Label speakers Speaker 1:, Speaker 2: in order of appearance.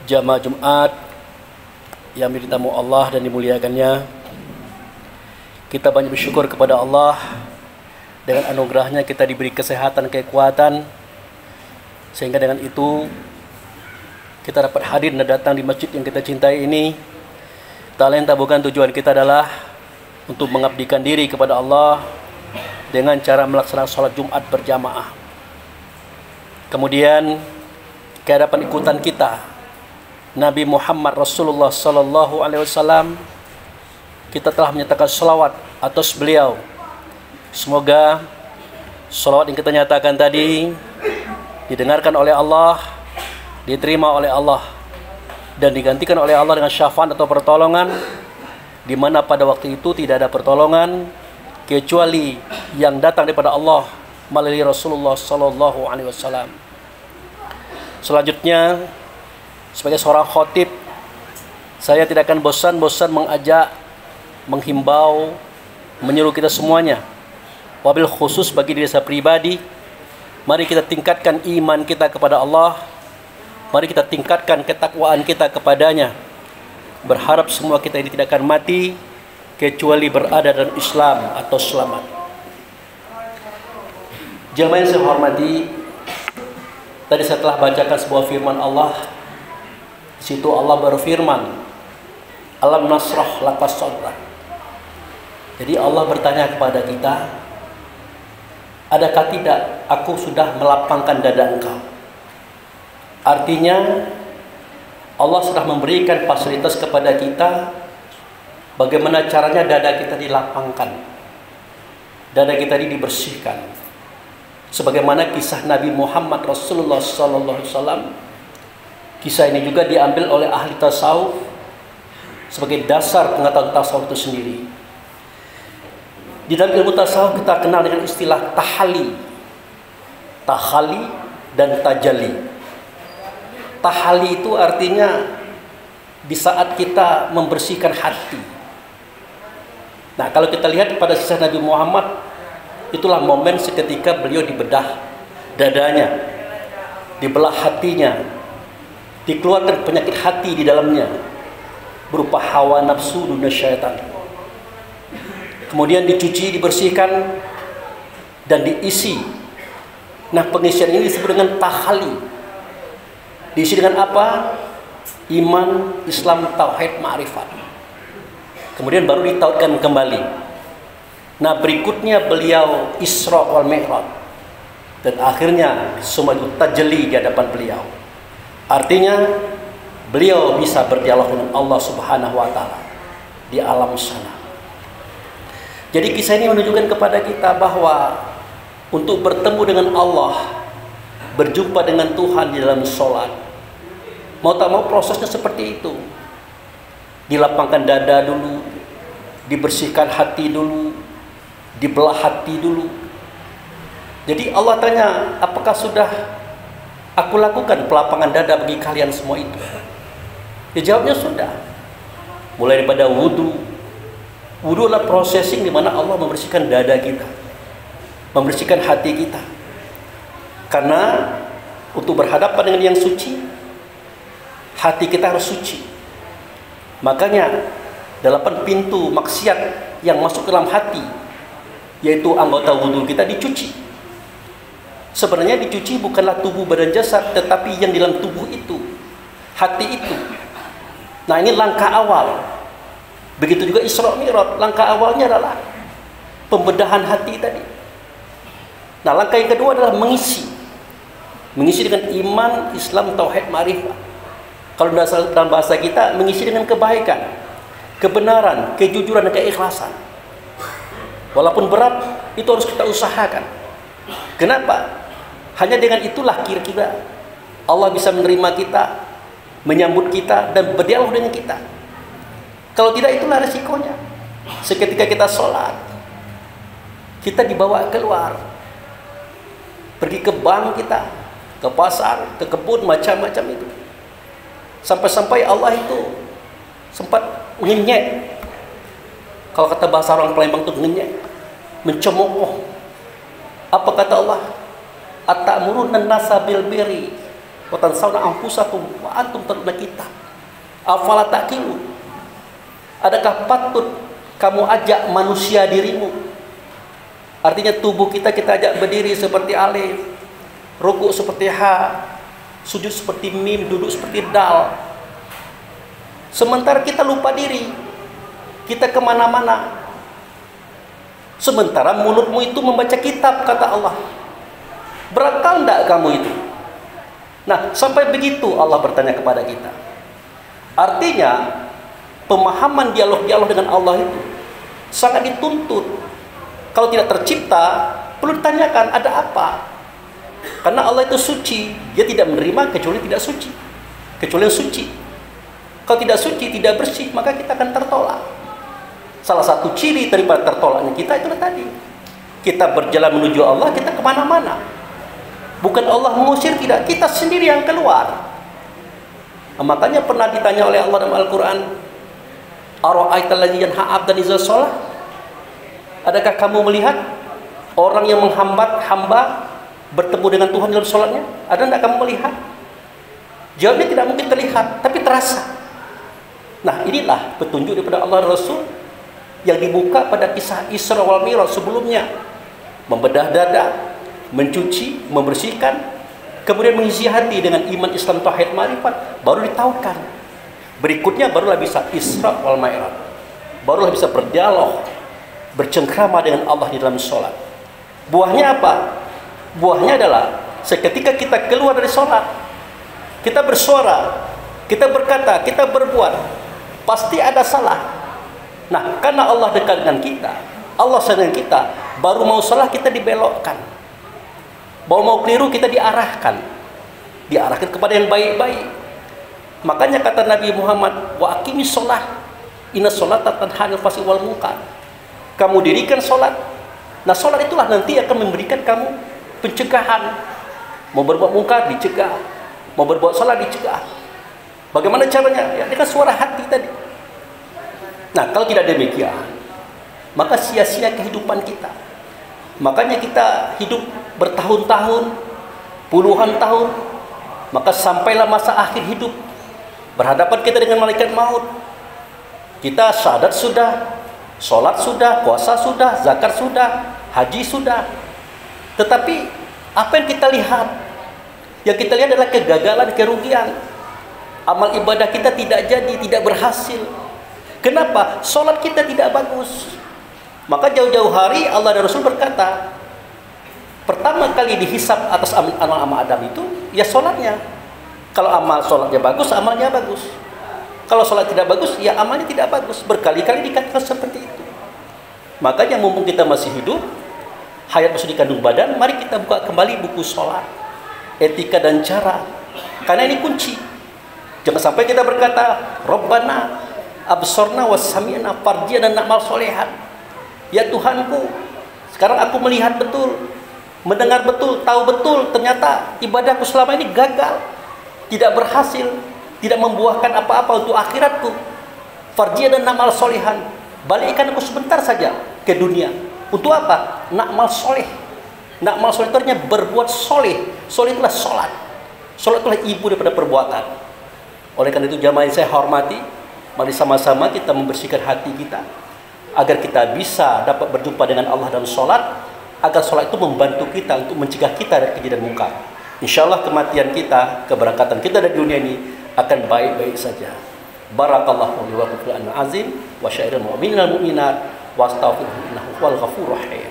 Speaker 1: Jamaah Jumat yang dirahmati Allah dan dimuliakannya, kita banyak bersyukur kepada Allah. Dengan anugerahnya kita diberi kesehatan, kekuatan, sehingga dengan itu kita dapat hadir dan datang di masjid yang kita cintai ini. Talenta bukan tujuan kita adalah untuk mengabdikan diri kepada Allah dengan cara melaksanakan sholat Jumat berjamaah. Kemudian kehadapan ikutan kita Nabi Muhammad Rasulullah Sallallahu Alaihi Wasallam, kita telah menyatakan salawat atas beliau. Semoga salawat yang kita nyatakan tadi didengarkan oleh Allah, diterima oleh Allah, dan digantikan oleh Allah dengan syafaat atau pertolongan, di mana pada waktu itu tidak ada pertolongan kecuali yang datang daripada Allah melalui Rasulullah Sallallahu Alaihi Wasallam. Selanjutnya, sebagai seorang khotib, saya tidak akan bosan-bosan mengajak, menghimbau, menyuruh kita semuanya, wabil khusus bagi diri saya pribadi, mari kita tingkatkan iman kita kepada Allah, mari kita tingkatkan ketakwaan kita kepadanya, berharap semua kita ini tidak akan mati kecuali berada dalam Islam atau selamat. Jamaah yang saya hormati, tadi saya telah bacakan sebuah firman Allah. Di situ Allah berfirman, Alam nasrah laka sadrak. Jadi Allah bertanya kepada kita, adakah tidak aku sudah melapangkan dada engkau? Artinya Allah sudah memberikan fasilitas kepada kita, bagaimana caranya dada kita dilapangkan, dada kita ini dibersihkan. Sebagaimana kisah Nabi Muhammad Rasulullah Sallallahu Alaihi Wasallam, kisah ini juga diambil oleh ahli tasawuf sebagai dasar pengetahuan tasawuf itu sendiri. Di dalam ilmu tasawuf kita kenal dengan istilah tahali dan tajalli. Tahali itu artinya di saat kita membersihkan hati. Nah, kalau kita lihat pada kisah Nabi Muhammad, itulah momen seketika beliau dibedah dadanya, dibelah hatinya, dikeluarkan penyakit hati di dalamnya berupa hawa nafsu dan syaitan. Kemudian dicuci, dibersihkan, dan diisi. Nah, pengisian ini disebut dengan tahali. Diisi dengan apa? Iman, Islam, tauhid, ma'rifat. Kemudian baru ditautkan kembali. Nah, berikutnya beliau Isra wal Mi'raj, dan akhirnya semua itu tajalli di hadapan beliau. Artinya beliau bisa berdialog dengan Allah Subhanahu wa taala di alam sana. Jadi kisah ini menunjukkan kepada kita bahwa untuk bertemu dengan Allah, berjumpa dengan Tuhan di dalam sholat, mau tak mau prosesnya seperti itu. Dilapangkan dada dulu, dibersihkan hati dulu, dibelah hati dulu. Jadi Allah tanya, apakah sudah aku lakukan pelapangan dada bagi kalian semua itu? Ya, jawabnya sudah. Mulai daripada wudu. Wudu adalah processing di mana Allah membersihkan dada kita, membersihkan hati kita. Karena untuk berhadapan dengan yang suci, hati kita harus suci. Makanya 8 pintu maksiat yang masuk ke dalam hati, yaitu anggota wudu kita, dicuci. Sebenarnya dicuci bukanlah tubuh badan jasad, tetapi yang di dalam tubuh itu, hati itu. Nah, ini langkah awal. Begitu juga Isra Mi'raj, langkah awalnya adalah pembedahan hati tadi. Nah, langkah yang kedua adalah mengisi dengan iman, Islam, tauhid, ma'rifat. Kalau dalam bahasa kita, mengisi dengan kebaikan, kebenaran, kejujuran, dan keikhlasan. Walaupun berat, itu harus kita usahakan. Kenapa? Hanya dengan itulah kira-kira Allah bisa menerima kita, menyambut kita, dan berdialog dengan kita. Kalau tidak, itulah resikonya. Seketika kita sholat, kita dibawa keluar, pergi ke bank kita, ke pasar, ke kebun, macam-macam itu. Sampai-sampai Allah itu sempat ngenyek. Kalau kata bahasa orang Palembang itu ngenyek, mencemooh. Apa kata Allah? Atamuruna nasa bil birri Wa tansawna anfusakum wa antum tatluna kitab. Afala taqilu. Adakah patut kamu ajak manusia dirimu? Artinya tubuh kita ajak berdiri seperti alif, rukuk seperti ha, sujud seperti mim, duduk seperti dal. Sementara kita lupa diri, kita kemana-mana. Sementara mulutmu itu membaca kitab, kata Allah. Berakal enggak kamu itu? Nah, sampai begitu Allah bertanya kepada kita. Artinya, pemahaman dialog-dialog dengan Allah itu sangat dituntut. Kalau tidak tercipta, perlu ditanyakan ada apa? Karena Allah itu suci, Dia tidak menerima kecuali tidak suci, kecuali yang suci. Kalau tidak suci, tidak bersih, maka kita akan tertolak. Salah satu ciri daripada tertolaknya kita itulah tadi. Kita berjalan menuju Allah, kita kemana-mana. Bukan Allah mengusir, tidak. Kita sendiri yang keluar. Makanya pernah ditanya oleh Allah dalam Al-Quran, Ara'aital ladzi yanha 'abdan idza shalah? Adakah kamu melihat orang yang menghambat hamba bertemu dengan Tuhan dalam sholatnya? Ada tidak kamu melihat? Jawabnya tidak mungkin terlihat, tapi terasa. Nah, inilah petunjuk daripada Allah dan Rasul yang dibuka pada kisah Isra wal Mi'raj sebelumnya. Membedah dada, mencuci, membersihkan, kemudian mengisi hati dengan iman, Islam, tauhid, ma'rifat, baru ditauhidkan. Berikutnya barulah bisa Isra wal Mi'raj. Barulah bisa berdialog, bercengkrama dengan Allah di dalam sholat. Buahnya apa? Buahnya adalah seketika kita keluar dari sholat, kita bersuara, kita berkata, kita berbuat, pasti ada salah. Nah, karena Allah dekat dengan kita, Allah sayang dengan kita, baru mau salah kita dibelokkan, baru mau keliru kita diarahkan kepada yang baik-baik. Makanya kata Nabi Muhammad, wa aqimis sholah, inna sholata tanha 'anil fahsya'i wal munkar. Kamu dirikan sholat. Nah, sholat itulah nanti akan memberikan kamu pencegahan. Mau berbuat mungkar dicegah, mau berbuat salah dicegah. Bagaimana caranya? Ya dengan suara hati tadi. Nah, kalau tidak demikian, maka sia-sia kehidupan kita. Makanya kita hidup bertahun-tahun, puluhan tahun, maka sampailah masa akhir hidup, berhadapan kita dengan malaikat maut. Kita syahadat sudah, sholat sudah, puasa sudah, zakat sudah, haji sudah. Tetapi apa yang kita lihat? Yang kita lihat adalah kegagalan, kerugian. Amal ibadah kita tidak jadi, tidak berhasil. Kenapa? Sholat kita tidak bagus. Maka jauh-jauh hari Allah dan Rasul berkata, pertama kali dihisap atas amal-amal Adam itu, ya sholatnya. Kalau amal sholatnya bagus, amalnya bagus. Kalau sholat tidak bagus, ya amalnya tidak bagus. Berkali-kali dikatakan seperti itu. Makanya mumpung kita masih hidup, hayat masih dikandung badan, mari kita buka kembali buku sholat, etika dan cara. Karena ini kunci. Jangan sampai kita berkata, Rabbana absorna wasami'na farji'na na'mal solehan. Ya Tuhanku, sekarang aku melihat betul, mendengar betul, tahu betul, ternyata ibadahku selama ini gagal, tidak berhasil, tidak membuahkan apa-apa untuk akhiratku. Farji'na na'mal solehan. Balikkan aku sebentar saja ke dunia. Untuk apa? Na'mal soleh. Na'mal soleh itu artinya berbuat soleh. Soleh itulah sholat. Sholat itulah ibu daripada perbuatan. Oleh karena itu jamaah yang saya hormati, mari sama-sama kita membersihkan hati kita agar kita bisa dapat berjumpa dengan Allah dalam sholat, agar sholat itu membantu kita untuk mencegah kita dari kejadian mungkar. InsyaAllah kematian kita, keberangkatan kita dari dunia ini akan baik-baik saja. Barakallahu li wa lakum fil azim wa syairil mu'minin wal mu'minat wa astaghfiruhu innahu huwal ghafurur rahim.